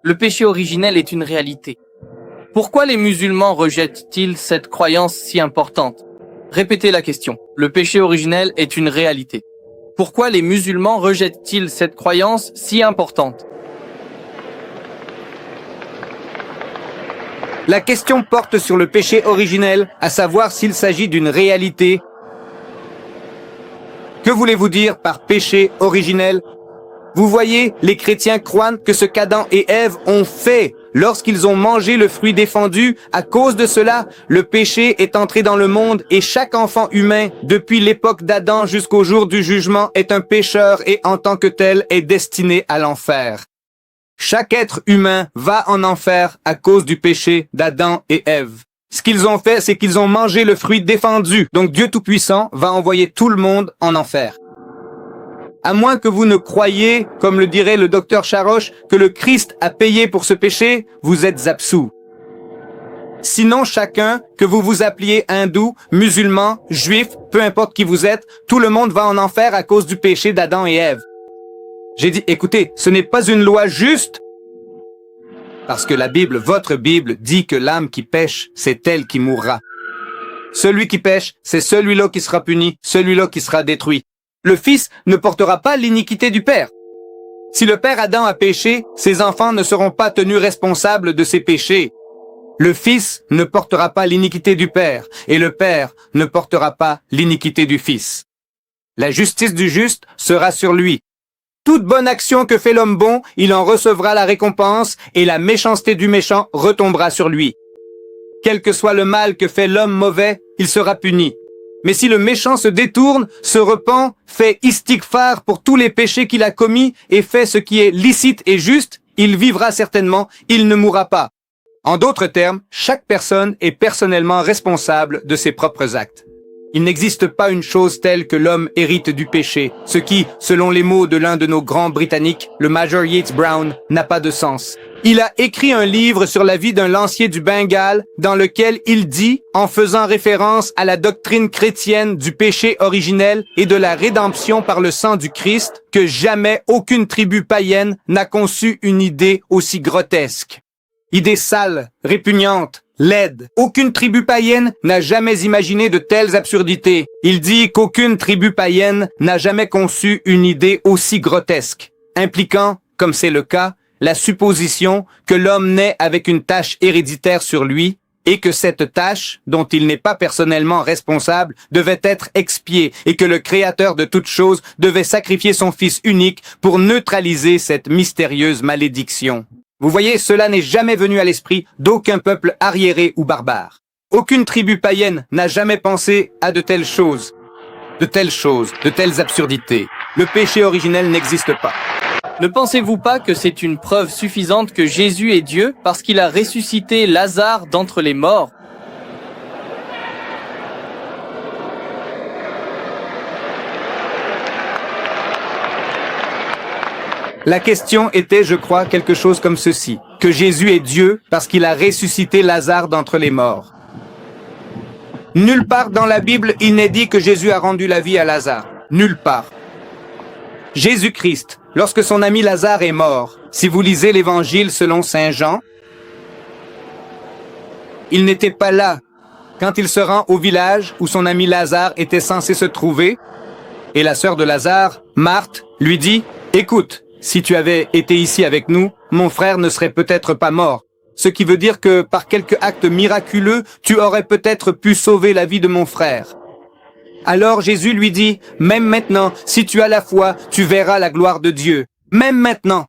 Le péché originel est une réalité. Pourquoi les musulmans rejettent-ils cette croyance si importante? Répétez la question. Le péché originel est une réalité. Pourquoi les musulmans rejettent-ils cette croyance si importante? La question porte sur le péché originel, à savoir s'il s'agit d'une réalité. Que voulez-vous dire par péché originel? Vous voyez, les chrétiens croient que ce qu'Adam et Ève ont fait lorsqu'ils ont mangé le fruit défendu. À cause de cela, le péché est entré dans le monde et chaque enfant humain, depuis l'époque d'Adam jusqu'au jour du jugement, est un pécheur et en tant que tel est destiné à l'enfer. Chaque être humain va en enfer à cause du péché d'Adam et Ève. Ce qu'ils ont fait, c'est qu'ils ont mangé le fruit défendu. Donc Dieu Tout-Puissant va envoyer tout le monde en enfer. À moins que vous ne croyiez, comme le dirait le docteur Charoche, que le Christ a payé pour ce péché, vous êtes absous. Sinon, chacun, que vous vous appeliez hindou, musulman, juif, peu importe qui vous êtes, tout le monde va en enfer à cause du péché d'Adam et Ève. J'ai dit, écoutez, ce n'est pas une loi juste, parce que la Bible, votre Bible, dit que l'âme qui pêche, c'est elle qui mourra. Celui qui pêche, c'est celui-là qui sera puni, celui-là qui sera détruit. Le Fils ne portera pas l'iniquité du Père. Si le Père Adam a péché, ses enfants ne seront pas tenus responsables de ses péchés. Le Fils ne portera pas l'iniquité du Père, et le Père ne portera pas l'iniquité du Fils. La justice du juste sera sur lui. Toute bonne action que fait l'homme bon, il en recevra la récompense, et la méchanceté du méchant retombera sur lui. Quel que soit le mal que fait l'homme mauvais, il sera puni. Mais si le méchant se détourne, se repent, fait istighfar pour tous les péchés qu'il a commis et fait ce qui est licite et juste, il vivra certainement, il ne mourra pas. En d'autres termes, chaque personne est personnellement responsable de ses propres actes. Il n'existe pas une chose telle que l'homme hérite du péché, ce qui, selon les mots de l'un de nos grands Britanniques, le Major Yeats Brown, n'a pas de sens. Il a écrit un livre sur la vie d'un lancier du Bengale dans lequel il dit, en faisant référence à la doctrine chrétienne du péché originel et de la rédemption par le sang du Christ, que jamais aucune tribu païenne n'a conçu une idée aussi grotesque. Idée sale, répugnante, laide. Aucune tribu païenne n'a jamais imaginé de telles absurdités. Il dit qu'aucune tribu païenne n'a jamais conçu une idée aussi grotesque, impliquant, comme c'est le cas, la supposition que l'homme naît avec une tâche héréditaire sur lui et que cette tâche, dont il n'est pas personnellement responsable, devait être expiée et que le Créateur de toutes choses devait sacrifier son Fils unique pour neutraliser cette mystérieuse malédiction. Vous voyez, cela n'est jamais venu à l'esprit d'aucun peuple arriéré ou barbare. Aucune tribu païenne n'a jamais pensé à de telles choses, de telles absurdités. Le péché originel n'existe pas. Ne pensez-vous pas que c'est une preuve suffisante que Jésus est Dieu parce qu'il a ressuscité Lazare d'entre les morts? La question était, je crois, quelque chose comme ceci, que Jésus est Dieu parce qu'il a ressuscité Lazare d'entre les morts. Nulle part dans la Bible, il n'est dit que Jésus a rendu la vie à Lazare. Nulle part. Jésus-Christ, lorsque son ami Lazare est mort, si vous lisez l'Évangile selon Saint Jean, il n'était pas là quand il se rend au village où son ami Lazare était censé se trouver, et la sœur de Lazare, Marthe, lui dit « Écoute, si tu avais été ici avec nous, mon frère ne serait peut-être pas mort. » Ce qui veut dire que par quelque acte miraculeux, tu aurais peut-être pu sauver la vie de mon frère. Alors Jésus lui dit, même maintenant, si tu as la foi, tu verras la gloire de Dieu. Même maintenant.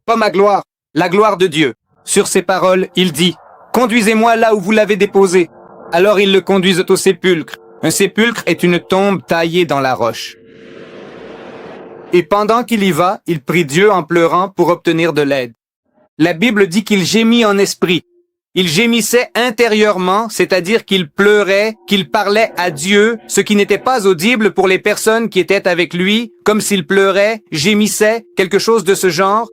Pas ma gloire, la gloire de Dieu. Sur ces paroles, il dit, conduisez-moi là où vous l'avez déposé. Alors ils le conduisent au sépulcre. Un sépulcre est une tombe taillée dans la roche. Et pendant qu'il y va, il prie Dieu en pleurant pour obtenir de l'aide. La Bible dit qu'il gémit en esprit. Il gémissait intérieurement, c'est-à-dire qu'il pleurait, qu'il parlait à Dieu, ce qui n'était pas audible pour les personnes qui étaient avec lui, comme s'il pleurait, gémissait, quelque chose de ce genre.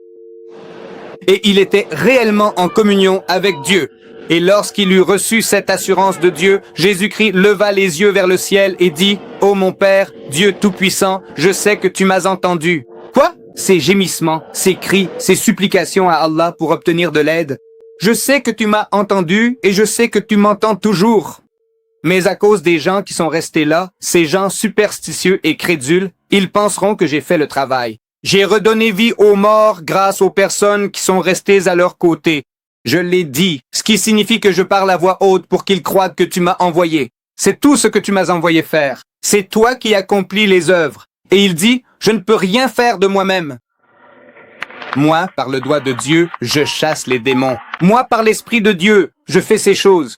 Et il était réellement en communion avec Dieu. Et lorsqu'il eut reçu cette assurance de Dieu, Jésus-Christ leva les yeux vers le ciel et dit, « Ô mon Père, Dieu Tout-Puissant, je sais que tu m'as entendu. » Quoi? ses gémissements, ses cris, ses supplications à Allah pour obtenir de l'aide. Je sais que tu m'as entendu et je sais que tu m'entends toujours. Mais à cause des gens qui sont restés là, ces gens superstitieux et crédules, ils penseront que j'ai fait le travail. J'ai redonné vie aux morts grâce aux personnes qui sont restées à leur côté. Je l'ai dit, ce qui signifie que je parle à voix haute pour qu'ils croient que tu m'as envoyé. C'est tout ce que tu m'as envoyé faire. C'est toi qui accomplis les œuvres. Et il dit, je ne peux rien faire de moi-même. Moi, par le doigt de Dieu, je chasse les démons. Moi, par l'Esprit de Dieu, je fais ces choses.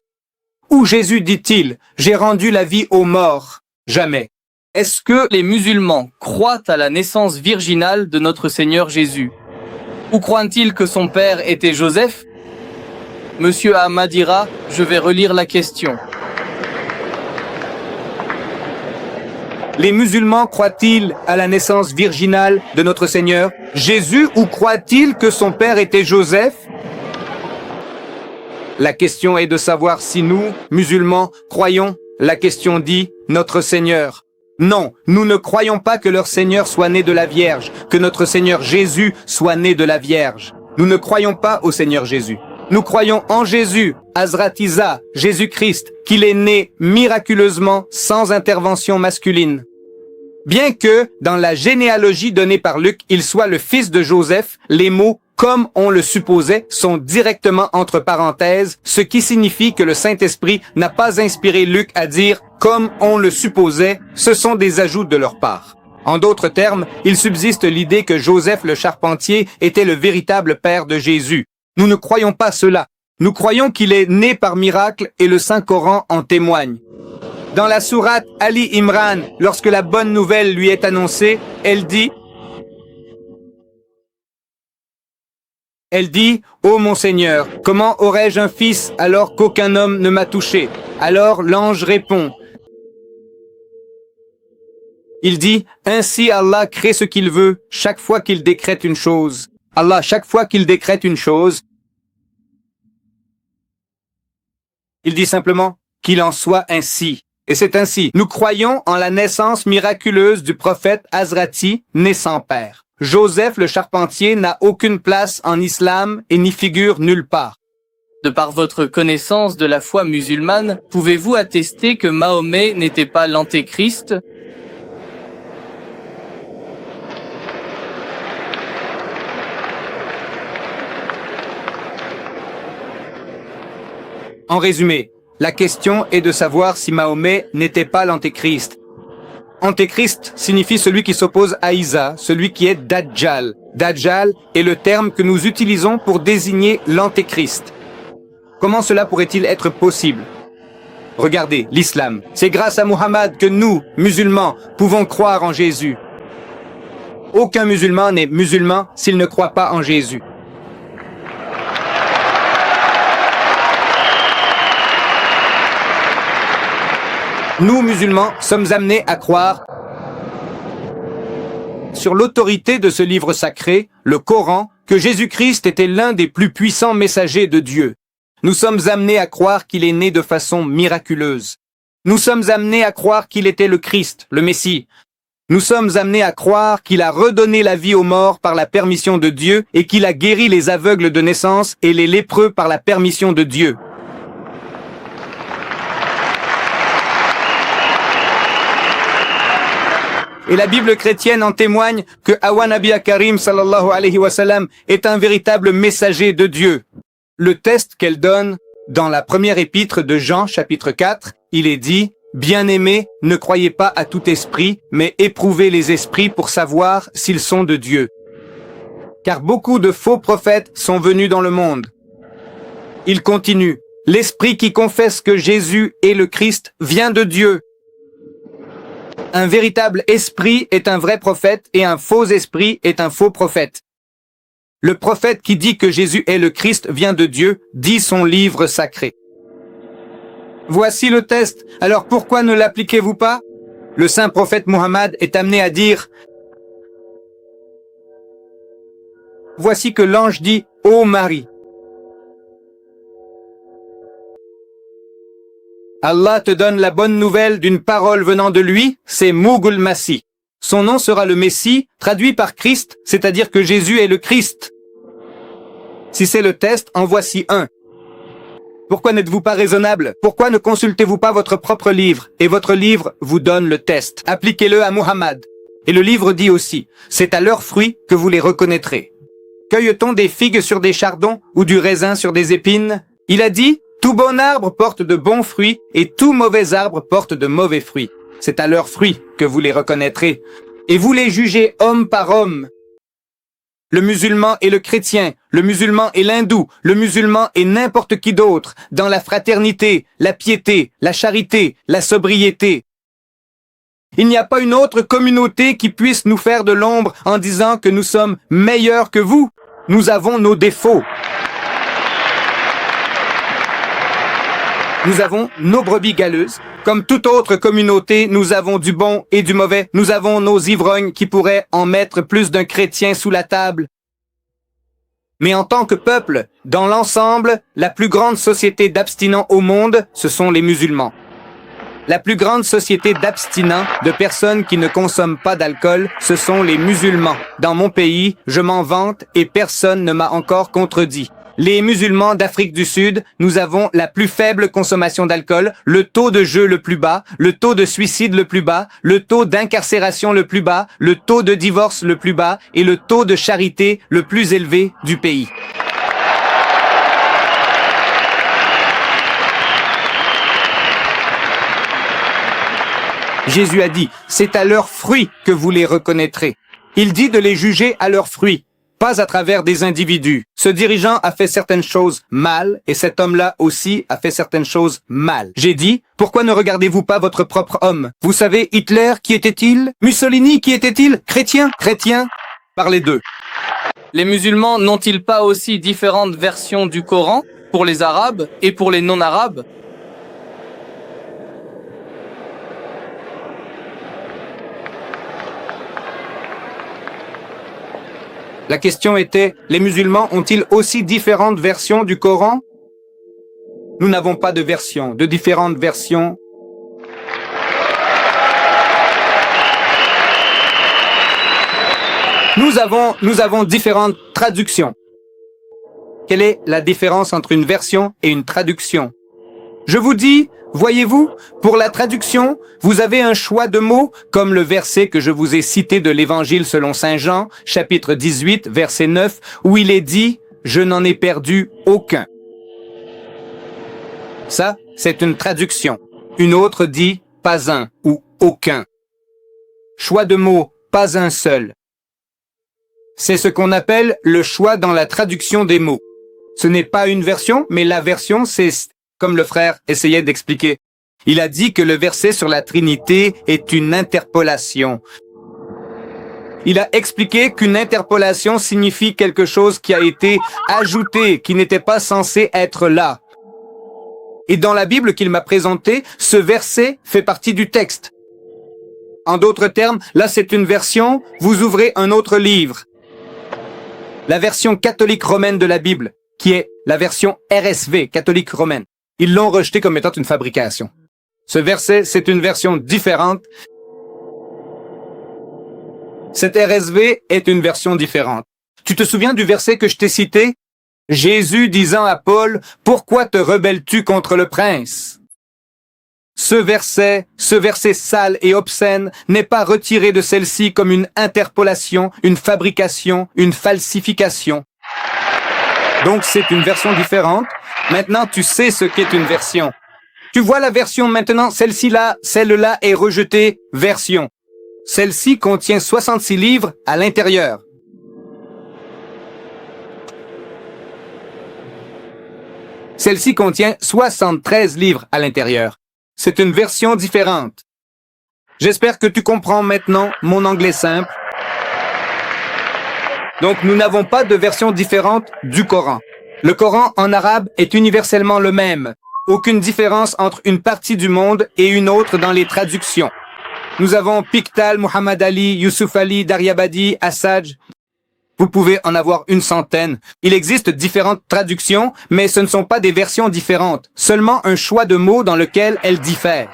Où Jésus dit-il, j'ai rendu la vie aux morts? Jamais. Est-ce que les musulmans croient à la naissance virginale de notre Seigneur Jésus? Ou croient-ils que son père était Joseph? Monsieur Ahmad dira, je vais relire la question. Les musulmans croient-ils à la naissance virginale de notre Seigneur Jésus ou croient-ils que son père était Joseph? La question est de savoir si nous, musulmans, croyons. La question dit, notre Seigneur. Non, nous ne croyons pas que leur Seigneur soit né de la Vierge, que notre Seigneur Jésus soit né de la Vierge. Nous ne croyons pas au Seigneur Jésus. Nous croyons en Jésus, Hazrat Isa, Jésus-Christ, qu'il est né miraculeusement sans intervention masculine. Bien que, dans la généalogie donnée par Luc, il soit le fils de Joseph, les mots « comme on le supposait » sont directement entre parenthèses, ce qui signifie que le Saint-Esprit n'a pas inspiré Luc à dire « comme on le supposait », ce sont des ajouts de leur part. En d'autres termes, il subsiste l'idée que Joseph le charpentier était le véritable père de Jésus. Nous ne croyons pas cela. Nous croyons qu'il est né par miracle et le Saint-Coran en témoigne. Dans la sourate Ali Imran, lorsque la bonne nouvelle lui est annoncée, elle dit « Ô mon Seigneur, comment aurais-je un fils alors qu'aucun homme ne m'a touché ?» Alors l'ange répond. Il dit « Ainsi Allah crée ce qu'il veut chaque fois qu'il décrète une chose. » Allah, chaque fois qu'il décrète une chose, il dit simplement qu'il en soit ainsi. Et c'est ainsi. Nous croyons en la naissance miraculeuse du prophète Hazrati, né sans père. Joseph le charpentier n'a aucune place en islam et n'y figure nulle part. De par votre connaissance de la foi musulmane, pouvez-vous attester que Mahomet n'était pas l'antéchrist? En résumé, la question est de savoir si Mahomet n'était pas l'antéchrist. Antéchrist signifie celui qui s'oppose à Isa, celui qui est Dajjal. Dajjal est le terme que nous utilisons pour désigner l'antéchrist. Comment cela pourrait-il être possible? Regardez, l'islam. C'est grâce à Muhammad que nous, musulmans, pouvons croire en Jésus. Aucun musulman n'est musulman s'il ne croit pas en Jésus. Nous, musulmans, sommes amenés à croire sur l'autorité de ce livre sacré, le Coran, que Jésus-Christ était l'un des plus puissants messagers de Dieu. Nous sommes amenés à croire qu'il est né de façon miraculeuse. Nous sommes amenés à croire qu'il était le Christ, le Messie. Nous sommes amenés à croire qu'il a redonné la vie aux morts par la permission de Dieu et qu'il a guéri les aveugles de naissance et les lépreux par la permission de Dieu. Et la Bible chrétienne en témoigne que Awa Nabi Karim sallallahu alayhi wa sallam est un véritable messager de Dieu. Le test qu'elle donne dans la première épître de Jean, chapitre 4, il est dit « Bien-aimés, ne croyez pas à tout esprit, mais éprouvez les esprits pour savoir s'ils sont de Dieu. Car beaucoup de faux prophètes sont venus dans le monde. » Il continue « L'esprit qui confesse que Jésus est le Christ vient de Dieu. » Un véritable esprit est un vrai prophète et un faux esprit est un faux prophète. Le prophète qui dit que Jésus est le Christ vient de Dieu, dit son livre sacré. Voici le test. Alors pourquoi ne l'appliquez-vous pas? Le saint prophète Muhammad est amené à dire « Voici que l'ange dit « Ô Marie ». Allah te donne la bonne nouvelle d'une parole venant de lui, c'est Mughal Masih. Son nom sera le Messie, traduit par Christ, c'est-à-dire que Jésus est le Christ. Si c'est le test, en voici un. Pourquoi n'êtes-vous pas raisonnable? Pourquoi ne consultez-vous pas votre propre livre? Et votre livre vous donne le test. Appliquez-le à Muhammad. Et le livre dit aussi, c'est à leurs fruits que vous les reconnaîtrez. Cueille-t-on des figues sur des chardons ou du raisin sur des épines? Il a dit, tout bon arbre porte de bons fruits et tout mauvais arbre porte de mauvais fruits. C'est à leurs fruits que vous les reconnaîtrez. Et vous les jugez homme par homme. Le musulman et le chrétien, le musulman et l'hindou, le musulman et n'importe qui d'autre, dans la fraternité, la piété, la charité, la sobriété. Il n'y a pas une autre communauté qui puisse nous faire de l'ombre en disant que nous sommes meilleurs que vous. Nous avons nos défauts. Nous avons nos brebis galeuses. Comme toute autre communauté, nous avons du bon et du mauvais. Nous avons nos ivrognes qui pourraient en mettre plus d'un chrétien sous la table. Mais en tant que peuple, dans l'ensemble, la plus grande société d'abstinents au monde, ce sont les musulmans. La plus grande société d'abstinents, de personnes qui ne consomment pas d'alcool, ce sont les musulmans. Dans mon pays, je m'en vante et personne ne m'a encore contredit. Les musulmans d'Afrique du Sud, nous avons la plus faible consommation d'alcool, le taux de jeu le plus bas, le taux de suicide le plus bas, le taux d'incarcération le plus bas, le taux de divorce le plus bas et le taux de charité le plus élevé du pays. Jésus a dit, c'est à leurs fruits que vous les reconnaîtrez. Il dit de les juger à leurs fruits, pas à travers des individus. Ce dirigeant a fait certaines choses mal et cet homme-là aussi a fait certaines choses mal. J'ai dit, pourquoi ne regardez-vous pas votre propre homme? Vous savez, Hitler, qui était-il? Mussolini, qui était-il? Chrétien? Chrétien? Parlez d'eux. Les musulmans n'ont-ils pas aussi différentes versions du Coran pour les Arabes et pour les non-Arabes? La question était, les musulmans ont-ils aussi différentes versions du Coran? Nous n'avons pas de version, de différentes versions. Nous avons différentes traductions. Quelle est la différence entre une version et une traduction? Je vous dis, voyez-vous, pour la traduction, vous avez un choix de mots, comme le verset que je vous ai cité de l'Évangile selon Saint Jean, chapitre 18, verset 9, où il est dit « Je n'en ai perdu aucun ». Ça, c'est une traduction. Une autre dit « pas un » ou « aucun ». Choix de mots, pas un seul. C'est ce qu'on appelle le choix dans la traduction des mots. Ce n'est pas une version, mais la version, c'est comme le frère essayait d'expliquer. Il a dit que le verset sur la Trinité est une interpolation. Il a expliqué qu'une interpolation signifie quelque chose qui a été ajouté, qui n'était pas censé être là. Et dans la Bible qu'il m'a présentée, ce verset fait partie du texte. En d'autres termes, là c'est une version, vous ouvrez un autre livre. La version catholique romaine de la Bible, qui est la version RSV, catholique romaine. Ils l'ont rejeté comme étant une fabrication. Ce verset, c'est une version différente. Cette RSV est une version différente. Tu te souviens du verset que je t'ai cité? Jésus disant à Paul, « Pourquoi te rebelles-tu contre le prince ?» Ce verset sale et obscène n'est pas retiré de celle-ci comme une interpolation, une fabrication, une falsification. Donc c'est une version différente. Maintenant, tu sais ce qu'est une version. Tu vois la version maintenant, celle-là est rejetée, version. Celle-ci contient 66 livres à l'intérieur. Celle-ci contient 73 livres à l'intérieur. C'est une version différente. J'espère que tu comprends maintenant mon anglais simple. Donc, nous n'avons pas de version différente du Coran. Le Coran en arabe est universellement le même. Aucune différence entre une partie du monde et une autre dans les traductions. Nous avons Piqtal, Muhammad Ali, Yusuf Ali, Daryabadi, Assad. Vous pouvez en avoir une centaine. Il existe différentes traductions, mais ce ne sont pas des versions différentes, seulement un choix de mots dans lequel elles diffèrent.